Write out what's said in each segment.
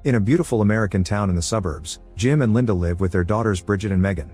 In a beautiful American town in the suburbs, Jim and Linda live with their daughters Bridget and Megan.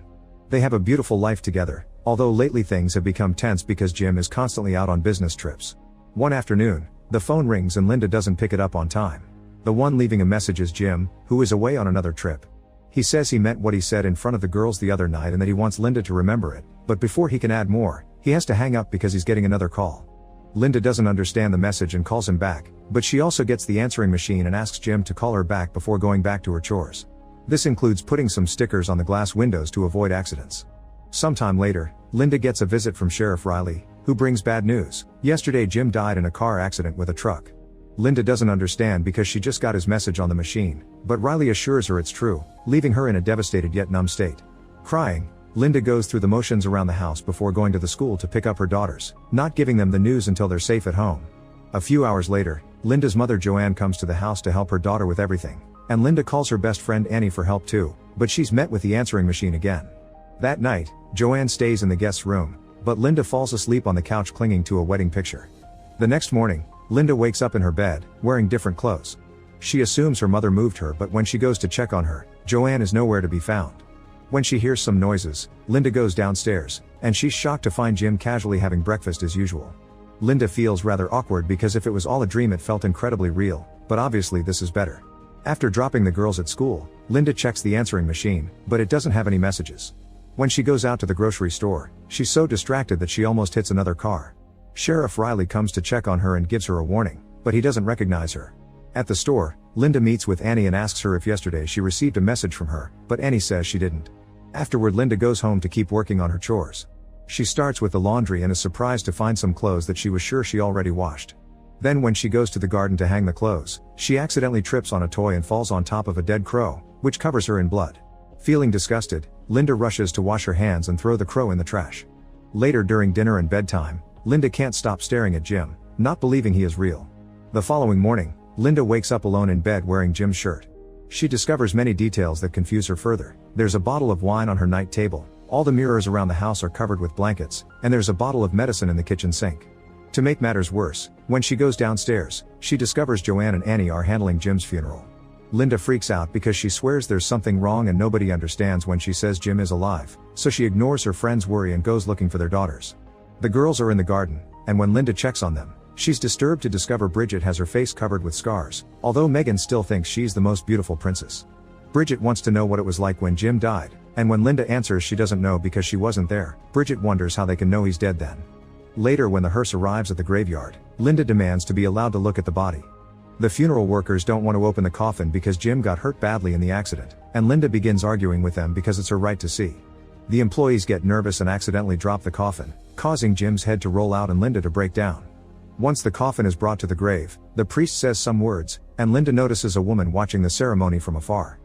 They have a beautiful life together, although lately things have become tense because Jim is constantly out on business trips. One afternoon, the phone rings and Linda doesn't pick it up on time. The one leaving a message is Jim, who is away on another trip. He says he meant what he said in front of the girls the other night and that he wants Linda to remember it, but before he can add more, he has to hang up because he's getting another call. Linda doesn't understand the message and calls him back, but she also gets the answering machine and asks Jim to call her back before going back to her chores. This includes putting some stickers on the glass windows to avoid accidents. Sometime later, Linda gets a visit from Sheriff Riley, who brings bad news. Yesterday Jim died in a car accident with a truck. Linda doesn't understand because she just got his message on the machine, but Riley assures her it's true, leaving her in a devastated yet numb state. Crying, Linda goes through the motions around the house before going to the school to pick up her daughters, not giving them the news until they're safe at home. A few hours later, Linda's mother Joanne comes to the house to help her daughter with everything, and Linda calls her best friend Annie for help too, but she's met with the answering machine again. That night, Joanne stays in the guest's room, but Linda falls asleep on the couch clinging to a wedding picture. The next morning, Linda wakes up in her bed, wearing different clothes. She assumes her mother moved her, but when she goes to check on her, Joanne is nowhere to be found. When she hears some noises, Linda goes downstairs, and she's shocked to find Jim casually having breakfast as usual. Linda feels rather awkward because if it was all a dream it felt incredibly real, but obviously this is better. After dropping the girls at school, Linda checks the answering machine, but it doesn't have any messages. When she goes out to the grocery store, she's so distracted that she almost hits another car. Sheriff Riley comes to check on her and gives her a warning, but he doesn't recognize her. At the store, Linda meets with Annie and asks her if yesterday she received a message from her, but Annie says she didn't. Afterward, Linda goes home to keep working on her chores. She starts with the laundry and is surprised to find some clothes that she was sure she already washed. Then when she goes to the garden to hang the clothes, she accidentally trips on a toy and falls on top of a dead crow, which covers her in blood. Feeling disgusted, Linda rushes to wash her hands and throw the crow in the trash. Later during dinner and bedtime, Linda can't stop staring at Jim, not believing he is real. The following morning, Linda wakes up alone in bed wearing Jim's shirt. She discovers many details that confuse her further. There's a bottle of wine on her night table, all the mirrors around the house are covered with blankets, and there's a bottle of medicine in the kitchen sink. To make matters worse, when she goes downstairs, she discovers Joanne and Annie are handling Jim's funeral. Linda freaks out because she swears there's something wrong and nobody understands when she says Jim is alive, so she ignores her friends' worry and goes looking for their daughters. The girls are in the garden, and when Linda checks on them, she's disturbed to discover Bridget has her face covered with scars, although Megan still thinks she's the most beautiful princess. Bridget wants to know what it was like when Jim died, and when Linda answers she doesn't know because she wasn't there, Bridget wonders how they can know he's dead then. Later when the hearse arrives at the graveyard, Linda demands to be allowed to look at the body. The funeral workers don't want to open the coffin because Jim got hurt badly in the accident, and Linda begins arguing with them because it's her right to see. The employees get nervous and accidentally drop the coffin, causing Jim's head to roll out and Linda to break down. Once the coffin is brought to the grave, the priest says some words, and Linda notices a woman watching the ceremony from afar.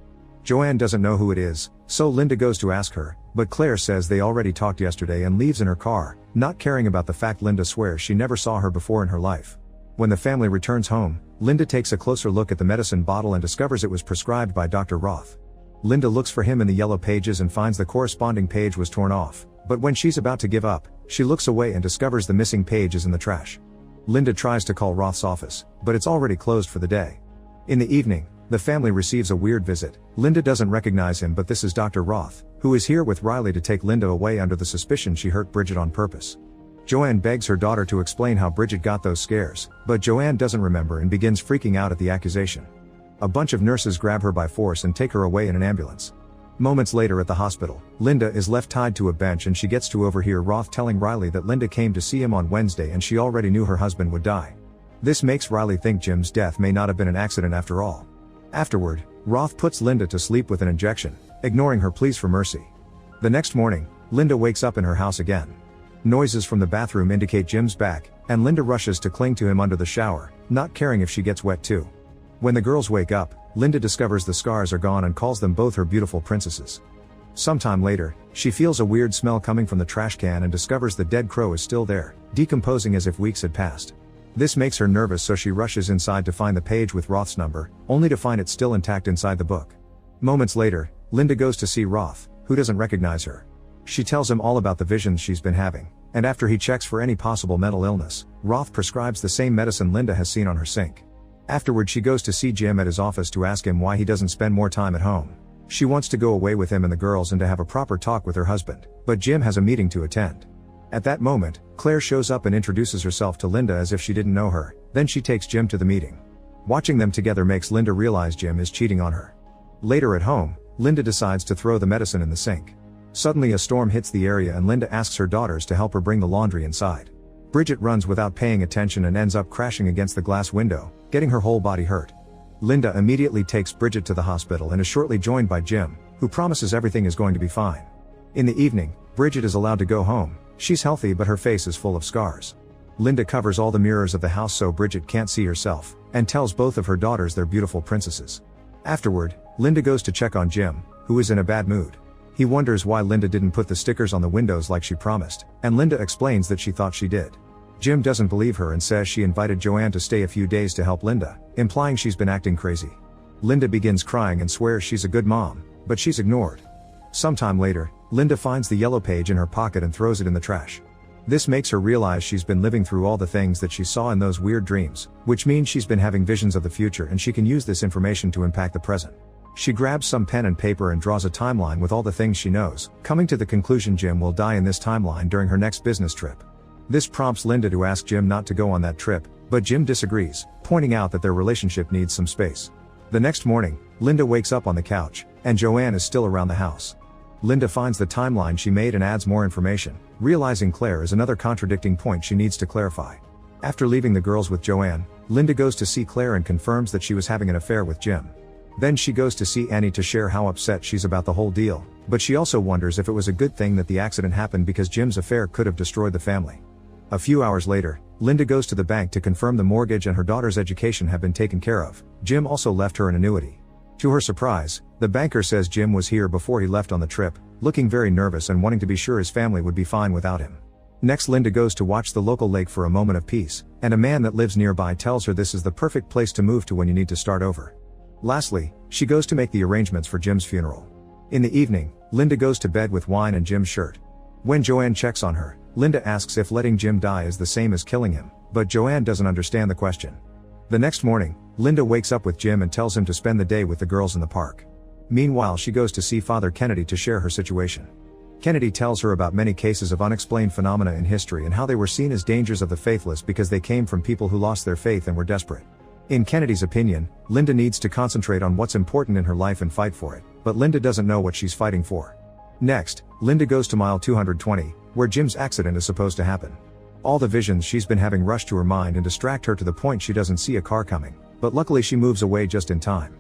Joanne doesn't know who it is, so Linda goes to ask her, but Claire says they already talked yesterday and leaves in her car, not caring about the fact Linda swears she never saw her before in her life. When the family returns home, Linda takes a closer look at the medicine bottle and discovers it was prescribed by Dr. Roth. Linda looks for him in the yellow pages and finds the corresponding page was torn off, but when she's about to give up, she looks away and discovers the missing page is in the trash. Linda tries to call Roth's office, but it's already closed for the day. In the evening, the family receives a weird visit. Linda doesn't recognize him, but this is Dr. Roth, who is here with Riley to take Linda away under the suspicion she hurt Bridget on purpose. Joanne begs her daughter to explain how Bridget got those scares, but Joanne doesn't remember and begins freaking out at the accusation. A bunch of nurses grab her by force and take her away in an ambulance. Moments later at the hospital, Linda is left tied to a bench and she gets to overhear Roth telling Riley that Linda came to see him on Wednesday and she already knew her husband would die. This makes Riley think Jim's death may not have been an accident after all. Afterward, Roth puts Linda to sleep with an injection, ignoring her pleas for mercy. The next morning, Linda wakes up in her house again. Noises from the bathroom indicate Jim's back, and Linda rushes to cling to him under the shower, not caring if she gets wet too. When the girls wake up, Linda discovers the scars are gone and calls them both her beautiful princesses. Sometime later, she feels a weird smell coming from the trash can and discovers the dead crow is still there, decomposing as if weeks had passed. This makes her nervous, so she rushes inside to find the page with Roth's number, only to find it still intact inside the book. Moments later, Linda goes to see Roth, who doesn't recognize her. She tells him all about the visions she's been having, and after he checks for any possible mental illness, Roth prescribes the same medicine Linda has seen on her sink. Afterward she goes to see Jim at his office to ask him why he doesn't spend more time at home. She wants to go away with him and the girls and to have a proper talk with her husband, but Jim has a meeting to attend. At that moment, Claire shows up and introduces herself to Linda as if she didn't know her, then she takes Jim to the meeting. Watching them together makes Linda realize Jim is cheating on her. Later at home, Linda decides to throw the medicine in the sink. Suddenly a storm hits the area and Linda asks her daughters to help her bring the laundry inside. Bridget runs without paying attention and ends up crashing against the glass window, getting her whole body hurt. Linda immediately takes Bridget to the hospital and is shortly joined by Jim, who promises everything is going to be fine. In the evening, Bridget is allowed to go home. She's healthy but her face is full of scars. Linda covers all the mirrors of the house so Bridget can't see herself, and tells both of her daughters they're beautiful princesses. Afterward, Linda goes to check on Jim, who is in a bad mood. He wonders why Linda didn't put the stickers on the windows like she promised, and Linda explains that she thought she did. Jim doesn't believe her and says she invited Joanne to stay a few days to help Linda, implying she's been acting crazy. Linda begins crying and swears she's a good mom, but she's ignored. Sometime later, Linda finds the yellow page in her pocket and throws it in the trash. This makes her realize she's been living through all the things that she saw in those weird dreams, which means she's been having visions of the future and she can use this information to impact the present. She grabs some pen and paper and draws a timeline with all the things she knows, coming to the conclusion Jim will die in this timeline during her next business trip. This prompts Linda to ask Jim not to go on that trip, but Jim disagrees, pointing out that their relationship needs some space. The next morning, Linda wakes up on the couch, and Joanne is still around the house. Linda finds the timeline she made and adds more information, realizing Claire is another contradicting point she needs to clarify. After leaving the girls with Joanne, Linda goes to see Claire and confirms that she was having an affair with Jim. Then she goes to see Annie to share how upset she's about the whole deal, but she also wonders if it was a good thing that the accident happened because Jim's affair could have destroyed the family. A few hours later, Linda goes to the bank to confirm the mortgage and her daughter's education have been taken care of. Jim also left her an annuity. To her surprise, the banker says Jim was here before he left on the trip, looking very nervous and wanting to be sure his family would be fine without him. Next, Linda goes to watch the local lake for a moment of peace, and a man that lives nearby tells her this is the perfect place to move to when you need to start over. Lastly, she goes to make the arrangements for Jim's funeral. In the evening, Linda goes to bed with wine and Jim's shirt. When Joanne checks on her, Linda asks if letting Jim die is the same as killing him, but Joanne doesn't understand the question. The next morning, Linda wakes up with Jim and tells him to spend the day with the girls in the park. Meanwhile, she goes to see Father Kennedy to share her situation. Kennedy tells her about many cases of unexplained phenomena in history and how they were seen as dangers of the faithless because they came from people who lost their faith and were desperate. In Kennedy's opinion, Linda needs to concentrate on what's important in her life and fight for it, but Linda doesn't know what she's fighting for. Next, Linda goes to mile 220, where Jim's accident is supposed to happen. All the visions she's been having rush to her mind and distract her to the point she doesn't see a car coming, but luckily she moves away just in time.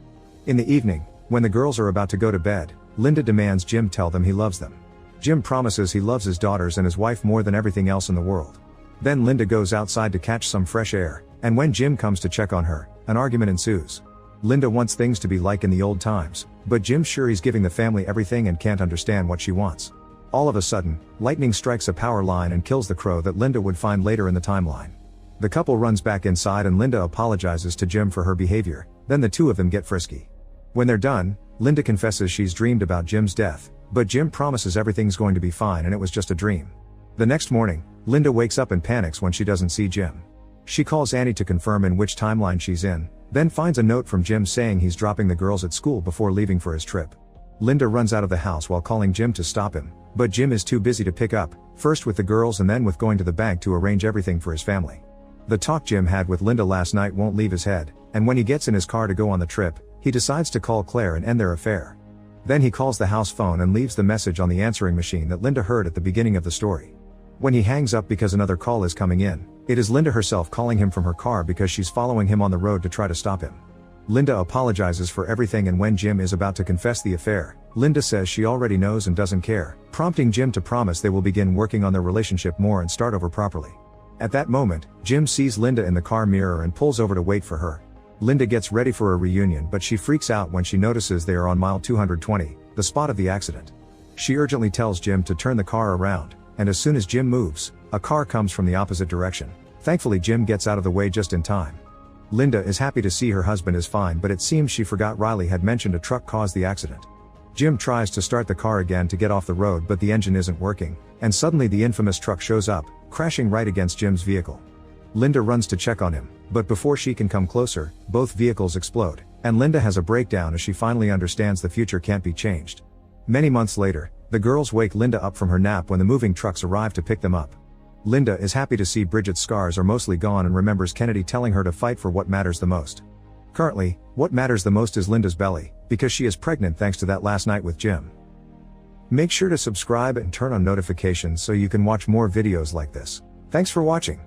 In the evening, when the girls are about to go to bed, Linda demands Jim tell them he loves them. Jim promises he loves his daughters and his wife more than everything else in the world. Then Linda goes outside to catch some fresh air, and when Jim comes to check on her, an argument ensues. Linda wants things to be like in the old times, but Jim's sure he's giving the family everything and can't understand what she wants. All of a sudden, lightning strikes a power line and kills the crow that Linda would find later in the timeline. The couple runs back inside and Linda apologizes to Jim for her behavior, then the two of them get frisky. When they're done, Linda confesses she's dreamed about Jim's death, but Jim promises everything's going to be fine and it was just a dream. The next morning, Linda wakes up and panics when she doesn't see Jim. She calls Annie to confirm in which timeline she's in, then finds a note from Jim saying he's dropping the girls at school before leaving for his trip. Linda runs out of the house while calling Jim to stop him, but Jim is too busy to pick up, first with the girls and then with going to the bank to arrange everything for his family. The talk Jim had with Linda last night won't leave his head, and when he gets in his car to go on the trip, he decides to call Claire and end their affair. Then he calls the house phone and leaves the message on the answering machine that Linda heard at the beginning of the story. When he hangs up because another call is coming in, it is Linda herself calling him from her car because she's following him on the road to try to stop him. Linda apologizes for everything and when Jim is about to confess the affair, Linda says she already knows and doesn't care, prompting Jim to promise they will begin working on their relationship more and start over properly. At that moment, Jim sees Linda in the car mirror and pulls over to wait for her. Linda gets ready for a reunion but she freaks out when she notices they are on mile 220, the spot of the accident. She urgently tells Jim to turn the car around, and as soon as Jim moves, a car comes from the opposite direction. Thankfully Jim gets out of the way just in time. Linda is happy to see her husband is fine but it seems she forgot Riley had mentioned a truck caused the accident. Jim tries to start the car again to get off the road but the engine isn't working, and suddenly the infamous truck shows up, crashing right against Jim's vehicle. Linda runs to check on him, but before she can come closer, both vehicles explode, and Linda has a breakdown as she finally understands the future can't be changed. Many months later, the girls wake Linda up from her nap when the moving trucks arrive to pick them up. Linda is happy to see Bridget's scars are mostly gone and remembers Kennedy telling her to fight for what matters the most. Currently, what matters the most is Linda's belly, because she is pregnant thanks to that last night with Jim. Make sure to subscribe and turn on notifications so you can watch more videos like this. Thanks for watching.